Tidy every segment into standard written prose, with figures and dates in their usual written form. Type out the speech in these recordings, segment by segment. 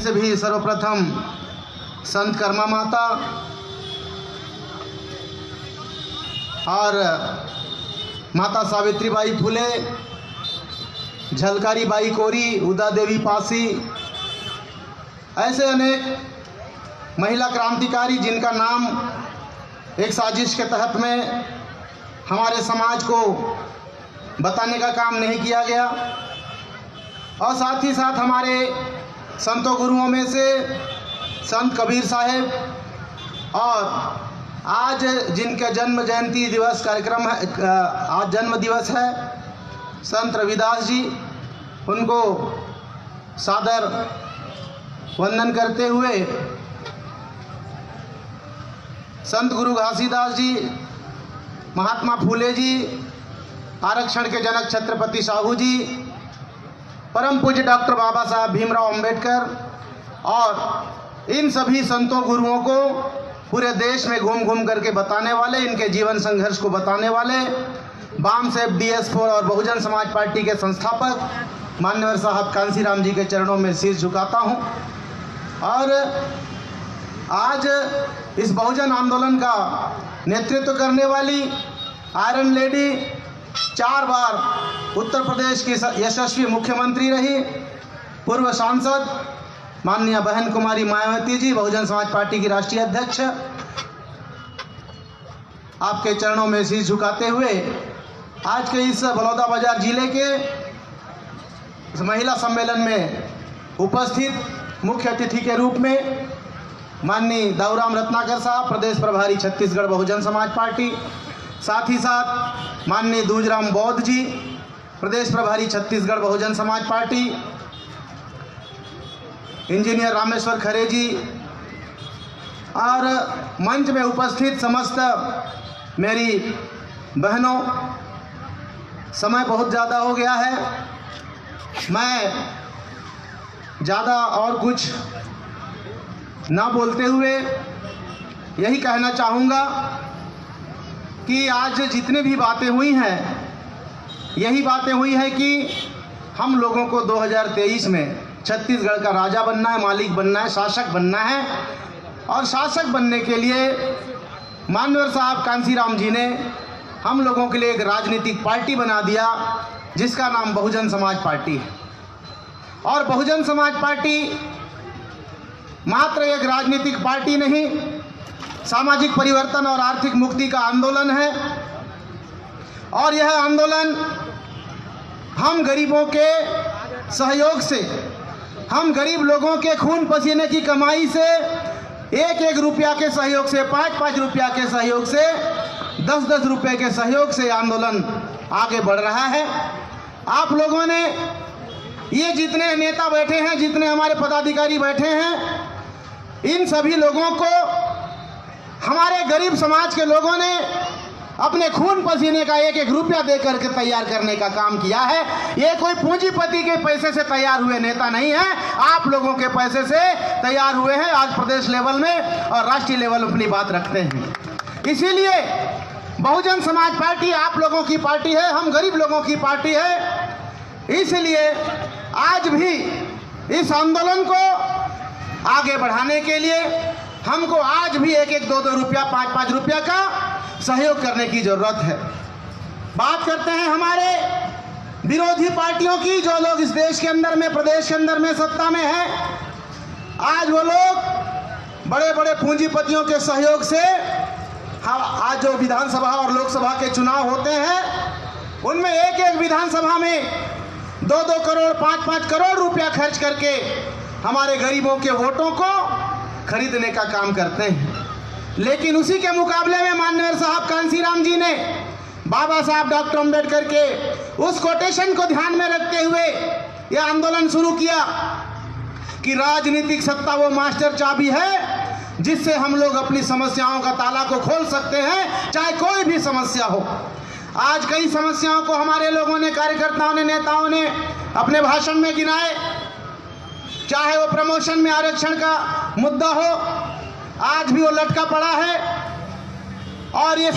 से भी सर्वप्रथम संत कर्मा माता और माता सावित्रीबाई फुले, झलकारी बाई कोरी, उदा देवी पासी, ऐसे अनेक महिला क्रांतिकारी जिनका नाम एक साजिश के तहत में हमारे समाज को बताने का काम नहीं किया गया। और साथ ही साथ हमारे संतों गुरुओं में से संत कबीर साहेब और आज जिनका जन्म जयंती दिवस कार्यक्रम है, आज जन्म दिवस है संत रविदास जी, उनको सादर वंदन करते हुए संत गुरु घासीदास जी, महात्मा फूले जी, आरक्षण के जनक छत्रपति साहू जी, परम पूज्य डॉक्टर बाबा साहब भीमराव अंबेडकर और इन सभी संतों गुरुओं को पूरे देश में घूम घूम करके बताने वाले, इनके जीवन संघर्ष को बताने वाले बाम सेफ DS4 और बहुजन समाज पार्टी के संस्थापक मान्यवर साहब कांसीराम जी के चरणों में शीश झुकाता हूं। और आज इस बहुजन आंदोलन का नेतृत्व करने वाली आयरन लेडी, 4 बार उत्तर प्रदेश की यशस्वी मुख्यमंत्री रही, पूर्व सांसद माननीय बहन कुमारी मायावती जी, बहुजन समाज पार्टी की राष्ट्रीय अध्यक्ष, आपके चरणों में शीश झुकाते हुए आज के इस बलौदाबाजार जिले के इस महिला सम्मेलन में उपस्थित मुख्य अतिथि के रूप में माननीय दाऊराम रत्नाकर साहब, प्रदेश प्रभारी छत्तीसगढ़ बहुजन समाज पार्टी, साथ ही साथ माननीय दूजराम बौद्ध जी, प्रदेश प्रभारी छत्तीसगढ़ बहुजन समाज पार्टी, इंजीनियर रामेश्वर खरे जी और मंच में उपस्थित समस्त मेरी बहनों, समय बहुत ज़्यादा हो गया है, मैं ज़्यादा और कुछ ना बोलते हुए यही कहना चाहूँगा कि आज जितनी भी बातें हुई हैं, यही बातें हुई हैं कि हम लोगों को 2023 में छत्तीसगढ़ का राजा बनना है, मालिक बनना है, शासक बनना है। और शासक बनने के लिए मान्यवर साहब कांसीराम जी ने हम लोगों के लिए एक राजनीतिक पार्टी बना दिया जिसका नाम बहुजन समाज पार्टी है। और बहुजन समाज पार्टी मात्र एक राजनीतिक पार्टी नहीं, सामाजिक परिवर्तन और आर्थिक मुक्ति का आंदोलन है। और यह आंदोलन हम गरीबों के सहयोग से, हम गरीब लोगों के खून पसीने की कमाई से, 1-1 रुपया के सहयोग से, 5-5 रुपया के सहयोग से, 10-10 रुपये के सहयोग से आंदोलन आगे बढ़ रहा है। आप लोगों ने, ये जितने नेता बैठे हैं, जितने हमारे पदाधिकारी बैठे हैं, इन सभी लोगों को हमारे गरीब समाज के लोगों ने अपने खून पसीने का 1-1 रुपया दे करके तैयार करने का काम किया है। ये कोई पूंजीपति के पैसे से तैयार हुए नेता नहीं है, आप लोगों के पैसे से तैयार हुए हैं। आज प्रदेश लेवल में और राष्ट्रीय लेवल में अपनी बात रखते हैं। इसीलिए बहुजन समाज पार्टी आप लोगों की पार्टी है, हम गरीब लोगों की पार्टी है। इसलिए आज भी इस आंदोलन को आगे बढ़ाने के लिए हमको आज भी 1-1, 2-2 रुपया, 5-5 रुपया का सहयोग करने की जरूरत है। बात करते हैं हमारे विरोधी पार्टियों की, जो लोग इस देश के अंदर में, प्रदेश के अंदर में सत्ता में हैं। आज वो लोग बड़े बड़े पूंजीपतियों के सहयोग से आज जो विधानसभा और लोकसभा के चुनाव होते हैं, उनमें 1-1 विधानसभा में 2-2 करोड़, 5-5 करोड़ रुपया खर्च करके हमारे गरीबों के वोटों को खरीदने का काम करते हैं। लेकिन उसी के मुकाबले में माननीय साहब कांसीराम जी ने बाबा साहब डॉक्टर अंबेडकर के उस कोटेशन को ध्यान में रखते हुए यह आंदोलन शुरू किया कि राजनीतिक सत्ता वो मास्टर चाबी है जिससे हम लोग अपनी समस्याओं का ताला को खोल सकते हैं, चाहे कोई भी समस्या हो। आज कई समस्याओं को हमारे लोगों ने, कार्यकर्ताओं ने, नेताओं ने अपने भाषण में गिनाए, चाहे वो प्रमोशन में आरक्षण का मुद्दा हो, आज भी वो लटका पड़ा है। और ये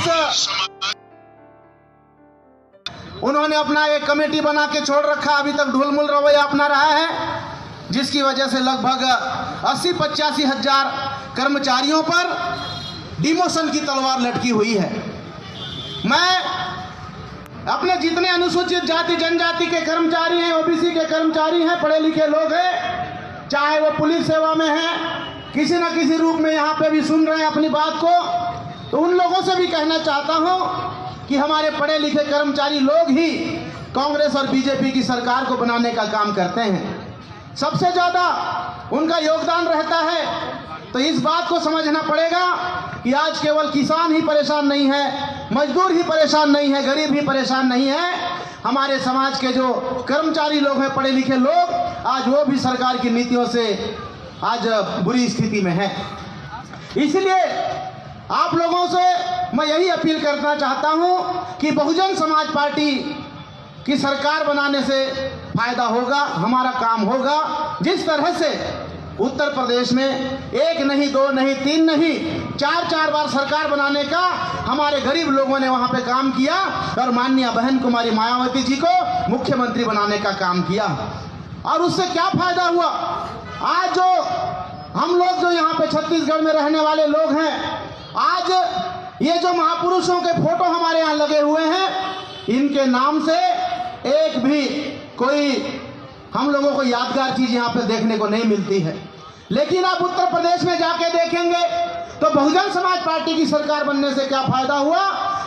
उन्होंने अपना एक कमेटी बना के छोड़ रखा, अभी तक ढुलमुल रवैया अपना रहा है। जिसकी वजह से लगभग 80-85 हजार कर्मचारियों पर डिमोशन की तलवार लटकी हुई है। मैं अपने जितने अनुसूचित जाति जनजाति के कर्मचारी हैं, ओबीसी के कर्मचारी हैं, पढ़े लिखे लोग हैं, चाहे वो पुलिस सेवा में हैं, किसी न किसी रूप में यहाँ पे भी सुन रहे हैं अपनी बात को, तो उन लोगों से भी कहना चाहता हूँ कि हमारे पढ़े लिखे कर्मचारी लोग ही कांग्रेस और बीजेपी की सरकार को बनाने का काम करते हैं। सबसे ज़्यादा उनका योगदान रहता है। तो इस बात को समझना पड़ेगा कि आज केवल किसान ही परेशान नहीं है, मजदूर ही परेशान नहीं है, गरीब ही परेशान नहीं है, हमारे समाज के जो कर्मचारी लोग हैं, पढ़े लिखे लोग, आज वो भी सरकार की नीतियों से आज बुरी स्थिति में है। इसलिए आप लोगों से मैं यही अपील करना चाहता हूं कि बहुजन समाज पार्टी की सरकार बनाने से फायदा होगा, हमारा काम होगा। जिस तरह से उत्तर प्रदेश में 1 नहीं 2 नहीं 3 नहीं 4 बार सरकार बनाने का हमारे गरीब लोगों ने वहां पे काम किया और माननीय बहन कुमारी मायावती जी को मुख्यमंत्री बनाने का काम किया। और उससे क्या फायदा हुआ? आज जो हम लोग जो यहाँ पे छत्तीसगढ़ में रहने वाले लोग हैं, आज ये जो महापुरुषों के फोटो हमारे यहाँ लगे हुए हैं, इनके नाम से एक भी कोई हम लोगों को यादगार चीज यहाँ पे देखने को नहीं मिलती है। लेकिन आप उत्तर प्रदेश में जाके देखेंगे तो बहुजन समाज पार्टी की सरकार बनने से क्या फायदा हुआ?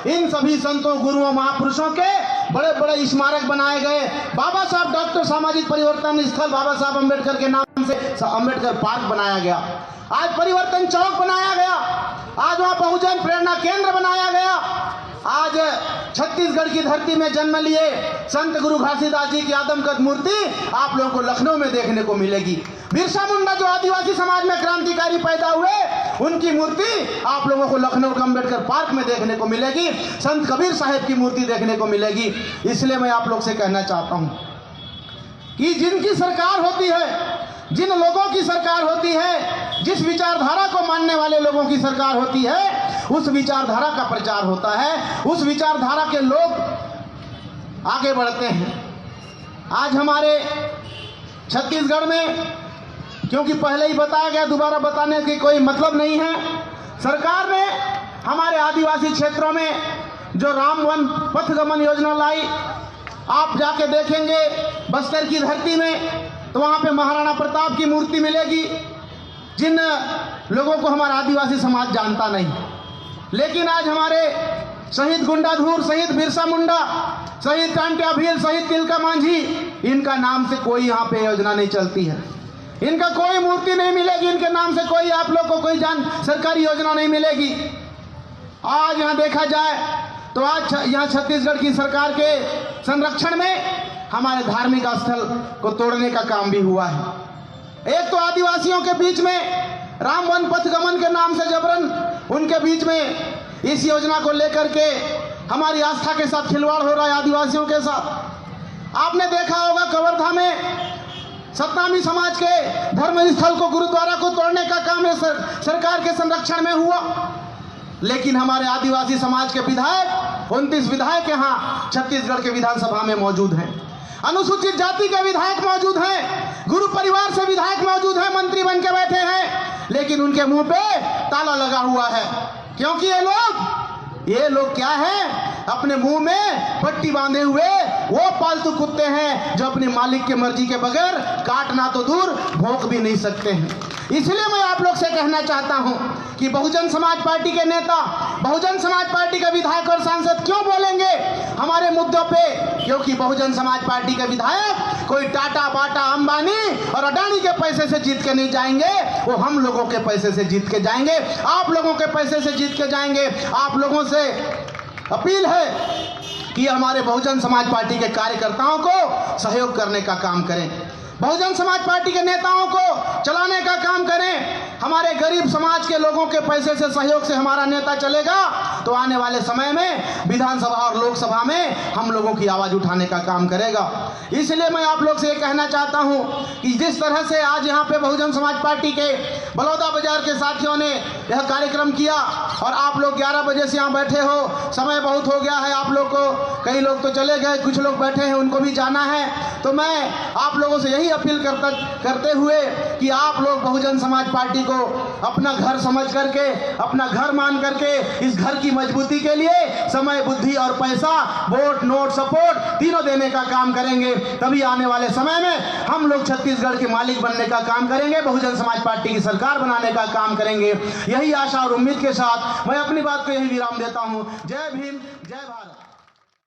इन सभी संतों, गुरुओं, महापुरुषों के बड़े बड़े स्मारक बनाए गए। बाबा साहब डॉक्टर सामाजिक परिवर्तन स्थल बाबा साहब अम्बेडकर के नाम से अम्बेडकर पार्क बनाया गया। आज परिवर्तन चौक बनाया गया। आज वहाँ बहुजन प्रेरणा केंद्र बनाया गया। आज छत्तीसगढ़ की धरती में जन्म लिए संत गुरु घासीदास जी की आदमकद मूर्ति आप लोगों को लखनऊ में देखने को मिलेगी। बिरसा मुंडा जो आदिवासी समाज में क्रांतिकारी पैदा हुए, उनकी मूर्ति आप लोगों को लखनऊ के अम्बेडकर पार्क में देखने को मिलेगी। संत कबीर साहब की मूर्ति देखने को मिलेगी। इसलिए मैं आप लोग से कहना चाहता हूँ कि जिनकी सरकार होती है, जिन लोगों की सरकार होती है, जिस विचारधारा को मानने वाले लोगों की सरकार होती है, उस विचारधारा का प्रचार होता है, उस विचारधारा के लोग आगे बढ़ते हैं। आज हमारे छत्तीसगढ़ में, क्योंकि पहले ही बताया गया, दोबारा बताने की कोई मतलब नहीं है, सरकार ने हमारे आदिवासी क्षेत्रों में जो राम वन पथगमन योजना लाई, आप जाके देखेंगे बस्तर की धरती में तो वहाँ पे महाराणा प्रताप की मूर्ति मिलेगी, जिन लोगों को हमारा आदिवासी समाज जानता नहीं। लेकिन आज हमारे शहीद गुंडाधुर, शहीद बिरसा मुंडा, शहीद टांट्या भील, शहीद तिलका मांझी, इनका नाम से कोई यहाँ पे योजना नहीं चलती है, इनका कोई मूर्ति नहीं मिलेगी, इनके नाम से कोई आप लोग को कोई सरकारी योजना नहीं मिलेगी। आज यहाँ देखा जाए तो आज यहाँ छत्तीसगढ़ की सरकार के संरक्षण में हमारे धार्मिक स्थल को तोड़ने का काम भी हुआ है। एक तो आदिवासियों के बीच में राम वन पथगमन के नाम से जबरन उनके बीच में इस योजना को लेकर के हमारी आस्था के साथ खिलवाड़ हो रहा है आदिवासियों के साथ। आपने देखा होगा कवर्धा में सतनामी समाज के धर्म स्थल को, गुरुद्वारा को तोड़ने का काम सरकार के संरक्षण में हुआ। लेकिन हमारे आदिवासी समाज के विधायक, 29 विधायक यहाँ छत्तीसगढ़ के विधानसभा में मौजूद हैं, अनुसूचित जाति के विधायक मौजूद हैं, गुरु परिवार से विधायक मौजूद हैं, मंत्री बन के बैठे हैं, लेकिन उनके मुंह पे ताला लगा हुआ है। क्योंकि ये लोग क्या है? अपने मुंह में पट्टी बांधे हुए वो पालतू कुत्ते हैं जो अपने मालिक के मर्जी के बगैर काटना तो दूर भौंक भी नहीं सकते हैं। इसलिए मैं आप लोग से कहना चाहता हूं कि बहुजन समाज पार्टी के नेता, बहुजन समाज पार्टी के विधायक और सांसद क्यों बोलेंगे हमारे मुद्दों पे? क्योंकि बहुजन समाज पार्टी के विधायक कोई टाटा, बाटा, अंबानी और अडानी के पैसे से जीत के नहीं जाएंगे, वो हम लोगों के पैसे से जीत के जाएंगे, आप लोगों के पैसे से जीत के जाएंगे। आप लोगों से अपील है कि हमारे बहुजन समाज पार्टी के कार्यकर्ताओं को सहयोग करने का काम करें, बहुजन समाज पार्टी के नेताओं को चलाने का काम करें। हमारे गरीब समाज के लोगों के पैसे से, सहयोग से हमारा नेता चलेगा तो आने वाले समय में विधानसभा और लोकसभा में हम लोगों की आवाज उठाने का काम करेगा। इसलिए मैं आप लोग से ये कहना चाहता हूं कि जिस तरह से आज यहाँ पे बहुजन समाज पार्टी के बलौदा बाजार के साथियों ने यह कार्यक्रम किया और आप लोग 11 बजे से यहाँ बैठे हो, समय बहुत हो गया है आप लोग को, कई लोग तो चले गए, कुछ लोग बैठे हैं, उनको भी जाना है। तो मैं आप लोगों से यही अपील करते हुए कि आप लोग बहुजन समाज पार्टी को अपना घर समझ करके, अपना घर मान करके, इस घर की मजबूती के लिए समय, बुद्धि और पैसा, वोट, नोट, सपोर्ट तीनों देने का काम करेंगे। तभी आने वाले समय में हम लोग छत्तीसगढ़ के मालिक बनने का काम करेंगे, बहुजन समाज पार्टी की सरकार बनाने का काम करेंगे। यही आशा और उम्मीद के साथ मैं अपनी बात को यही विराम देता हूं। जय भीम, जय भारत।